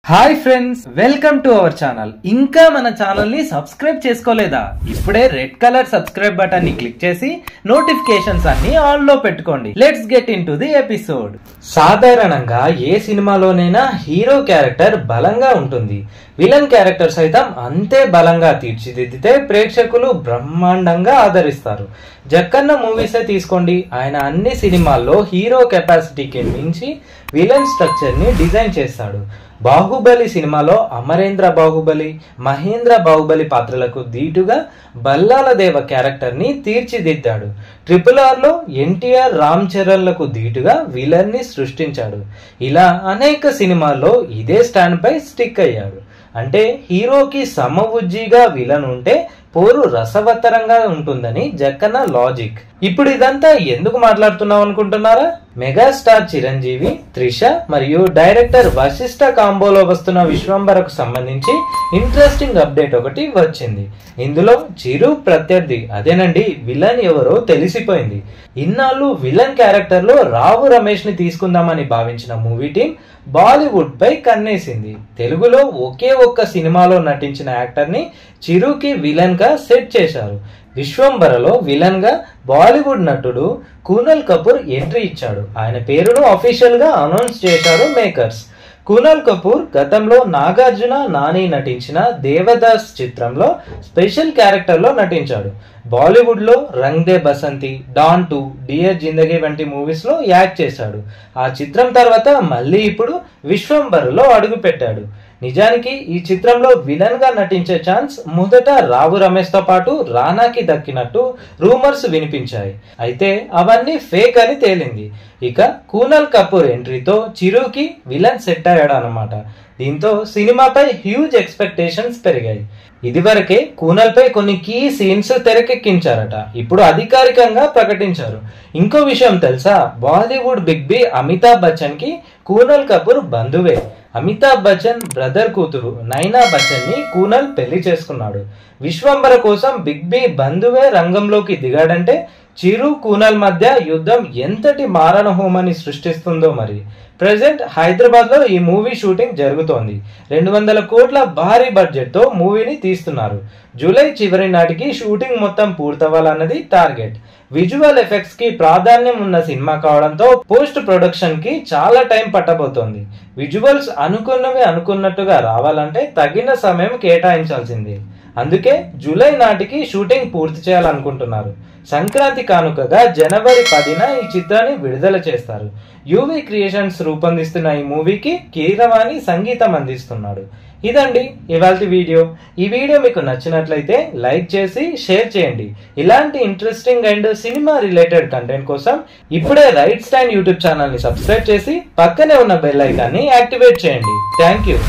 Hi friends, welcome to our channel. ఇంకా మన channel ని సబ్స్క్రైబ్ చేసుకోలేదా? ఇప్పుడే రెడ్ కలర్ సబ్స్క్రైబ్ బటన్ ని క్లిక్ చేసి నోటిఫికేషన్స్ అన్ని ఆన్ లో పెట్టుకోండి. Let's get in to the episode. సాధారణంగా ఏ సినిమాలోనైనా హీరో క్యారెక్టర్ బలంగా ఉంటుంది, విలన్ క్యారెక్టర్ సైతం అంతే బలంగా తీర్చిదిద్దితే ప్రేక్షకులు బ్రహ్మాండంగా ఆదరిస్తారు. జక్కన్న మూవీసే తీసుకోండి, ఆయన అన్ని సినిమాల్లో హీరో కెపాసిటీకి మించి విలన్ స్ట్రక్చర్ ని డిజైన్ చేస్తాడు. బాహుబలి సినిమాలో అమరేంద్ర బాహుబలి, మహేంద్ర బాహుబలి పాత్రలకు ధీటుగా బల్లాల దేవ క్యారెక్టర్ ని తీర్చిదిద్దాడు. RRR లో ఎన్టీఆర్, రామ్ చరణ్లకు ధీటుగా విలన్ ని సృష్టించాడు. ఇలా అనేక సినిమాల్లో ఇదే స్టాండ్ పై స్టిక్ అయ్యాడు. అంటే హీరోకి సమవుజ్జిగా విలన్ ఉంటే పోరు రసవత్తరంగా ఉంటుందని జక్కన్న లాజిక్. ఇప్పుడు ఇదంతా ఎందుకు మాట్లాడుతున్నాం అనుకుంటున్నారా? మెగాస్టార్ చిరంజీవి, త్రిష మరియు డైరెక్టర్ వశిష్ఠ కాంబోలో వస్తున్న విశ్వంబరకు సంబంధించి ఇంట్రెస్టింగ్ అప్డేట్ ఒకటి వచ్చింది. ఇందులో చిరు ప్రత్యర్థి, అదేనండి విలన్ ఎవరో తెలిసిపోయింది. ఇన్నాళ్ళు విలన్ క్యారెక్టర్ లో రావు రమేష్ ని తీసుకుందామని భావించిన మూవీ టీం బాలీవుడ్ పై కన్నేసింది. తెలుగులో ఒకే ఒక్క సినిమాలో నటించిన యాక్టర్ ని చిరుకి విలన్ గా సెట్ చేశారు. విశ్వంబరలో విలన్ గా బాలీవుడ్ నటుడు కూనల్ కపూర్ ఎంట్రీ ఇచ్చాడు. ఆయన పేరును అఫీషియల్ గా అనౌన్స్ చేశారు మేకర్స్. కూనల్ కపూర్ గతంలో నాగార్జున, నాని నటించిన దేవదాస్ చిత్రంలో స్పెషల్ క్యారెక్టర్ లో నటించాడు. బాలీవుడ్ లో రంగ్ దే బసంతి, డాన్ 2, డియర్ జిందగీ వంటి మూవీస్ లో యాక్ట్ చేశాడు. ఆ చిత్రం తర్వాత మళ్ళీ ఇప్పుడు విశ్వంబర్లో అడుగు పెట్టాడు. నిజానికి ఈ చిత్రంలో విలన్ గా నటించే ఛాన్స్ మొదట రావు రమేష్ తో పాటు రానాకి దక్కినట్టు రూమర్స్ వినిపించాయి. అయితే అవన్నీ ఫేక్ అని తేలింది. ఇక కూనల్ కపూర్ ఎంట్రీతో చిరుకి విలన్ సెట్ అయ్యాడు అన్నమాట. దీంతో సినిమాపై హ్యూజ్ ఎక్స్పెక్టేషన్స్ పెరిగాయి. ఇదివరకే కూనల్ పై కొన్ని కీ సీన్స్ తెరకెక్కించారట, ఇప్పుడు అధికారికంగా ప్రకటించారు. ఇంకో విషయం తెలుసా? బాలీవుడ్ బిగ్ బి అమితాబ్ బచ్చన్ కి కూనల్ కపూర్ బంధువే. అమితాబ్ బచ్చన్ బ్రదర్ కూతురు నైనా బచ్చన్ ని కూనల్ పెళ్లి చేసుకున్నాడు. విశ్వంబర కోసం బిగ్ బి బంధువే రంగంలోకి దిగాడంటే చిరు కూనల్ మధ్య యుద్ధం ఎంతటి మారణ హోమాన్ని సృష్టిస్తుందో మరి. ప్రెసెంట్ హైదరాబాద్ లో ఈ మూవీ షూటింగ్ జరుగుతోంది. 200 కోట్ల భారీ బడ్జెట్ తో మూవీని తీస్తున్నారు. జూలై చివరి నాటికి షూటింగ్ మొత్తం పూర్తవ్వాలన్నది టార్గెట్. విజువల్ ఎఫెక్ట్స్ కి ప్రాధాన్యం ఉన్న సినిమా కావడంతో పోస్ట్ ప్రొడక్షన్ కి చాలా టైం పట్టబోతోంది. విజువల్స్ అనుకున్నవి అనుకున్నట్టుగా రావాలంటే తగిన సమయం కేటాయించాల్సిందే. అందుకే జూలై నాటికి షూటింగ్ పూర్తి చేయాలనుకుంటున్నారు. సంక్రాంతి కానుకగా జనవరి 10న ఈ చిత్రాన్ని విడుదల చేస్తారు. యూవీ క్రియేషన్స్ రూపొందిస్తున్న ఈ మూవీకి కీరవాణి సంగీతం అందిస్తున్నాడు. ఇదండి ఇవాల్టి వీడియో. ఈ వీడియో మీకు నచ్చినట్లయితే లైక్ చేసి షేర్ చేయండి. ఇలాంటి interesting and cinema related content కోసం ఇప్పుడే రైట్ స్టాండ్ యూట్యూబ్ ఛానల్ ని సబ్స్క్రైబ్ చేసి పక్కనే ఉన్న బెల్ ఐకాన్ ని యాక్టివేట్ చేయండి. Thank you.